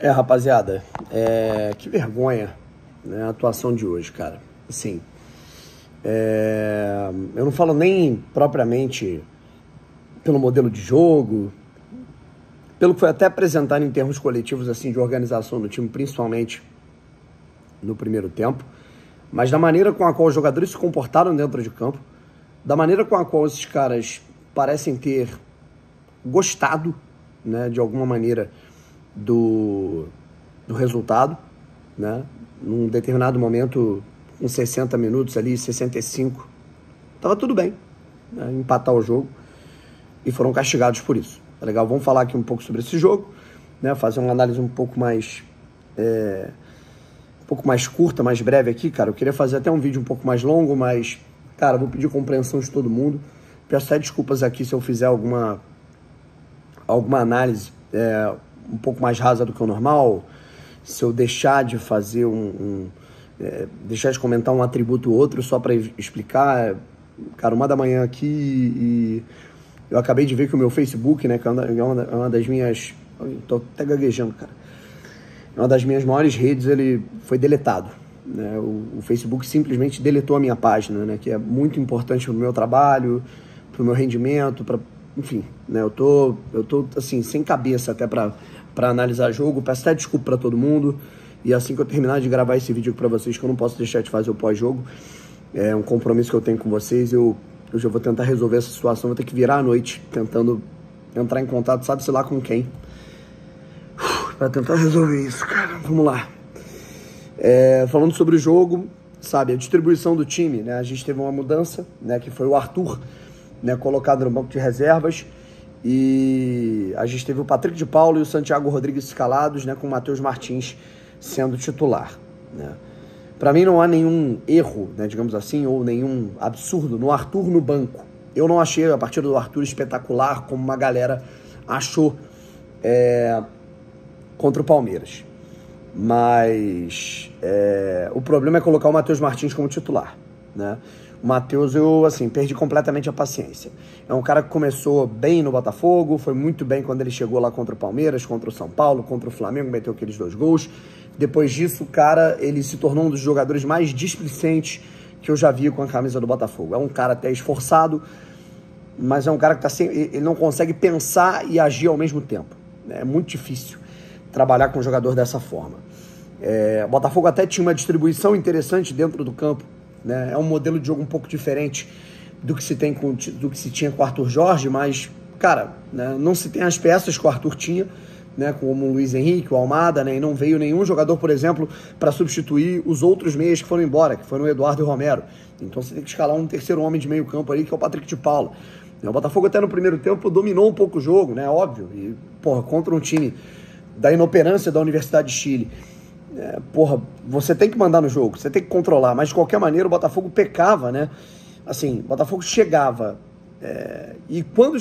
Rapaziada, que vergonha, né, a atuação de hoje, cara. Assim, eu não falo nem propriamente pelo modelo de jogo, pelo que foi até apresentado em termos coletivos, assim, de organização do time, principalmente no primeiro tempo, mas da maneira com a qual os jogadores se comportaram dentro de campo, da maneira com a qual esses caras parecem ter gostado, né, de alguma maneira, do resultado, né? Num determinado momento, com 60 minutos ali, 65, tava tudo bem, né? Empatar o jogo, e foram castigados por isso. Tá legal? Vamos falar aqui um pouco sobre esse jogo, né? Fazer uma análise um pouco mais curta, mais breve aqui, cara. Eu queria fazer até um vídeo um pouco mais longo, mas, cara, vou pedir compreensão de todo mundo. Peço até desculpas aqui se eu fizer alguma análise um pouco mais rasa do que o normal, se eu deixar de fazer deixar de comentar um atributo ou outro só para explicar. Cara, 1 da manhã aqui e eu acabei de ver que o meu Facebook, né, que é uma das minhas... Tô até gaguejando, cara. É uma das minhas maiores redes, ele foi deletado, né? O Facebook simplesmente deletou a minha página, né, que é muito importante pro meu trabalho, pro meu rendimento, enfim, né, eu tô assim, sem cabeça até para analisar jogo. Peço até desculpa para todo mundo. E assim que eu terminar de gravar esse vídeo para vocês, que eu não posso deixar de fazer o pós-jogo, é um compromisso que eu tenho com vocês, eu já vou tentar resolver essa situação. Vou ter que virar à noite tentando entrar em contato, sabe-se lá com quem, para tentar resolver isso, cara. Vamos lá. Falando sobre o jogo, sabe, a distribuição do time, né? A gente teve uma mudança, né, que foi o Arthur, né, colocado no banco de reservas, e a gente teve o Patrick de Paulo e o Santiago Rodrigues escalados, né, com o Matheus Martins sendo titular, né. Para mim não há nenhum erro, né, digamos assim, ou nenhum absurdo no Arthur no banco. Eu não achei a partida do Arthur espetacular como uma galera achou contra o Palmeiras, mas o problema é colocar o Matheus Martins como titular, né. O Matheus, eu, assim, perdi completamente a paciência. É um cara que começou bem no Botafogo, foi muito bem quando ele chegou lá contra o Palmeiras, contra o São Paulo, contra o Flamengo, meteu aqueles 2 gols. Depois disso, o cara, ele se tornou um dos jogadores mais displicentes que eu já vi com a camisa do Botafogo. É um cara até esforçado, mas é um cara que tá ele não consegue pensar e agir ao mesmo tempo. É muito difícil trabalhar com um jogador dessa forma. O Botafogo até tinha uma distribuição interessante dentro do campo, né? É um modelo de jogo um pouco diferente do que se tinha com o Arthur Jorge, mas, cara, né, não se tem as peças que o Arthur tinha, né, como o Luiz Henrique, o Almada, né, e não veio nenhum jogador, por exemplo, para substituir os outros meias que foram embora, que foram o Eduardo e o Romero. Então você tem que escalar um terceiro homem de meio campo ali, que é o Patrick de Paula. O Botafogo até no primeiro tempo dominou um pouco o jogo, né, óbvio, e, porra, contra um time da inoperância da Universidade de Chile, você tem que mandar no jogo, você tem que controlar, mas de qualquer maneira o Botafogo pecava, né? Assim, o Botafogo chegava, e quando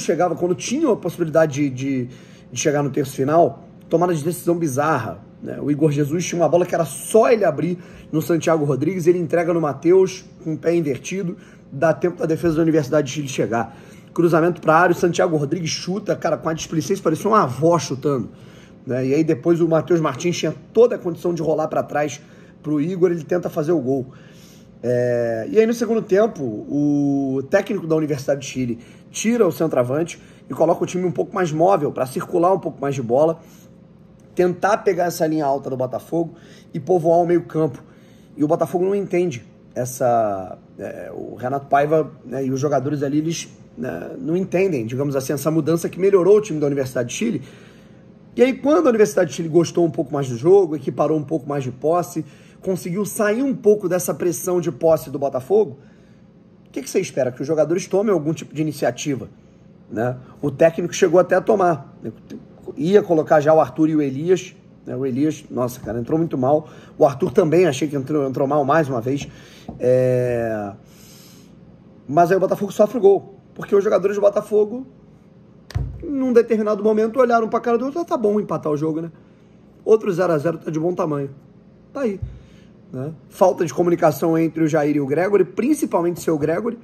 tinha a possibilidade de chegar no terço final, tomada de decisão bizarra, né? O Igor Jesus tinha uma bola que era só ele abrir no Santiago Rodrigues, ele entrega no Matheus com o pé invertido, dá tempo da defesa da Universidade de Chile chegar. Cruzamento para a área, o Santiago Rodrigues chuta, cara, com a displicência, parecia uma avó chutando, né? E aí depois o Matheus Martins tinha toda a condição de rolar para trás pro Igor, ele tenta fazer o gol. E aí no segundo tempo, o técnico da Universidade de Chile tira o centroavante e coloca o time um pouco mais móvel, para circular um pouco mais de bola, tentar pegar essa linha alta do Botafogo e povoar o meio campo. E o Botafogo não entende o Renato Paiva, né, e os jogadores ali, eles, né, não entendem, digamos assim, essa mudança que melhorou o time da Universidade de Chile. E aí, quando a Universidade de Chile gostou um pouco mais do jogo, equiparou um pouco mais de posse, conseguiu sair um pouco dessa pressão de posse do Botafogo, o que você espera? Que os jogadores tomem algum tipo de iniciativa, né? O técnico chegou até a tomar, né? Ia colocar já o Arthur e o Elias, né? O Elias, nossa, cara, entrou muito mal. O Arthur também, achei que entrou mal mais uma vez. Mas aí o Botafogo sofre o gol, porque os jogadores do Botafogo, num determinado momento, olharam pra cara do outro, tá bom empatar o jogo, né? Outro 0x0 tá de bom tamanho. Tá aí, né? Falta de comunicação entre o Jair e o Gregory, principalmente o seu Gregory,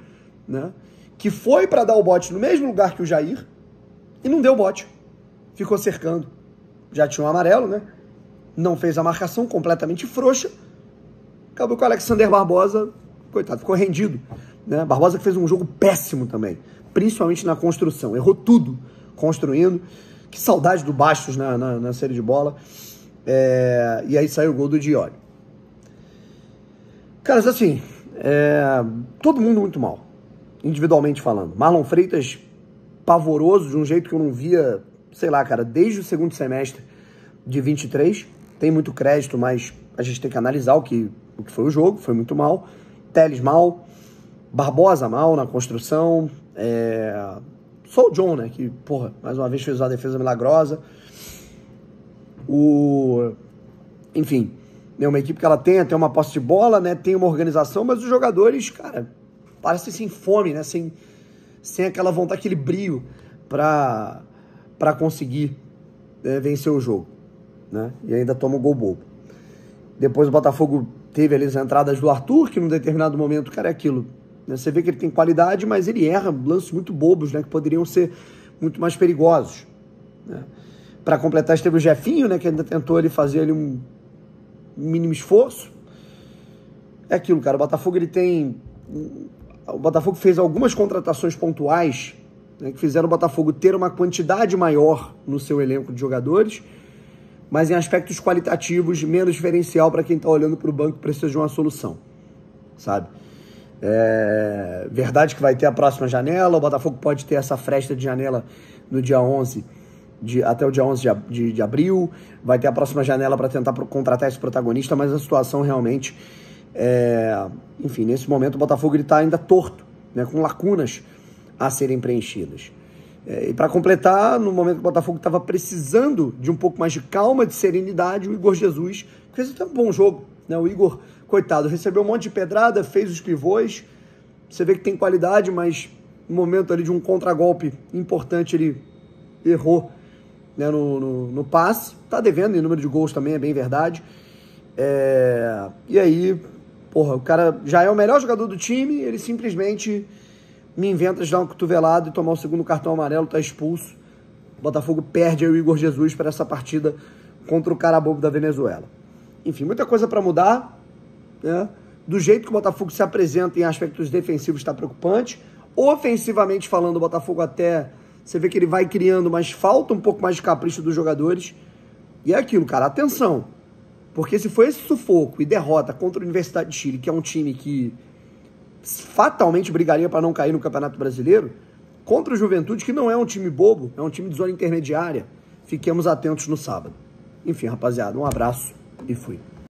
né? Que foi para dar o bote no mesmo lugar que o Jair e não deu bote. Ficou cercando. Já tinha um amarelo, né? não fez a marcação, completamente frouxa. Acabou que o Alexander Barbosa, coitado, ficou rendido, né? Barbosa que fez um jogo péssimo também, principalmente na construção. Errou tudo construindo. Que saudade do Bastos na série de bola. E aí saiu o gol do Diori. Caras, assim, todo mundo muito mal, individualmente falando. Marlon Freitas, pavoroso, de um jeito que eu não via, sei lá, cara, desde o segundo semestre de 23. Tem muito crédito, mas a gente tem que analisar o que foi o jogo. Foi muito mal. Telles mal. Barbosa mal na construção. Só o John, né, que, porra, mais uma vez fez uma defesa milagrosa. Enfim, é uma equipe que ela tem uma posse de bola, né, tem uma organização, mas os jogadores, cara, parecem sem fome, né, sem aquela vontade, aquele brio para conseguir vencer o jogo, né, e ainda toma um gol bobo. Depois o Botafogo teve ali as entradas do Arthur, que num determinado momento, cara, é aquilo. Você vê que ele tem qualidade, mas ele erra lances muito bobos, né, que poderiam ser muito mais perigosos, né. Para completar, teve o Jefinho, né, que ainda tentou ele fazer ali um mínimo esforço. É aquilo, cara, o Botafogo fez algumas contratações pontuais, né, que fizeram o Botafogo ter uma quantidade maior no seu elenco de jogadores, mas em aspectos qualitativos menos diferencial para quem está olhando para o banco e precisa de uma solução, sabe? Verdade que vai ter a próxima janela, o Botafogo pode ter essa fresta de janela no dia 11, até o dia 11 de abril, vai ter a próxima janela para tentar contratar esse protagonista, mas a situação realmente, enfim, nesse momento o Botafogo está ainda torto, né, com lacunas a serem preenchidas. E para completar, no momento que o Botafogo estava precisando de um pouco mais de calma, de serenidade, o Igor Jesus fez até um bom jogo, né? O Igor, coitado, recebeu um monte de pedrada, fez os pivôs, você vê que tem qualidade, mas no momento ali de um contragolpe importante ele errou, né, no passe. Tá devendo em número de gols também, é bem verdade. E aí, porra, o cara já é o melhor jogador do time, ele simplesmente me inventa de dar um cotovelado e tomar o segundo cartão amarelo, tá expulso. O Botafogo perde aí o Igor Jesus para essa partida contra o Carabobo da Venezuela. Enfim, muita coisa para mudar, né? Do jeito que o Botafogo se apresenta em aspectos defensivos está preocupante. Ofensivamente falando, o Botafogo até, você vê que ele vai criando, mas falta um pouco mais de capricho dos jogadores. E é aquilo, cara, atenção. Porque se for esse sufoco e derrota contra a Universidade de Chile, que é um time que fatalmente brigaria para não cair no Campeonato Brasileiro, contra o Juventude, que não é um time bobo, é um time de zona intermediária, fiquemos atentos no sábado. Enfim, rapaziada, um abraço e fui.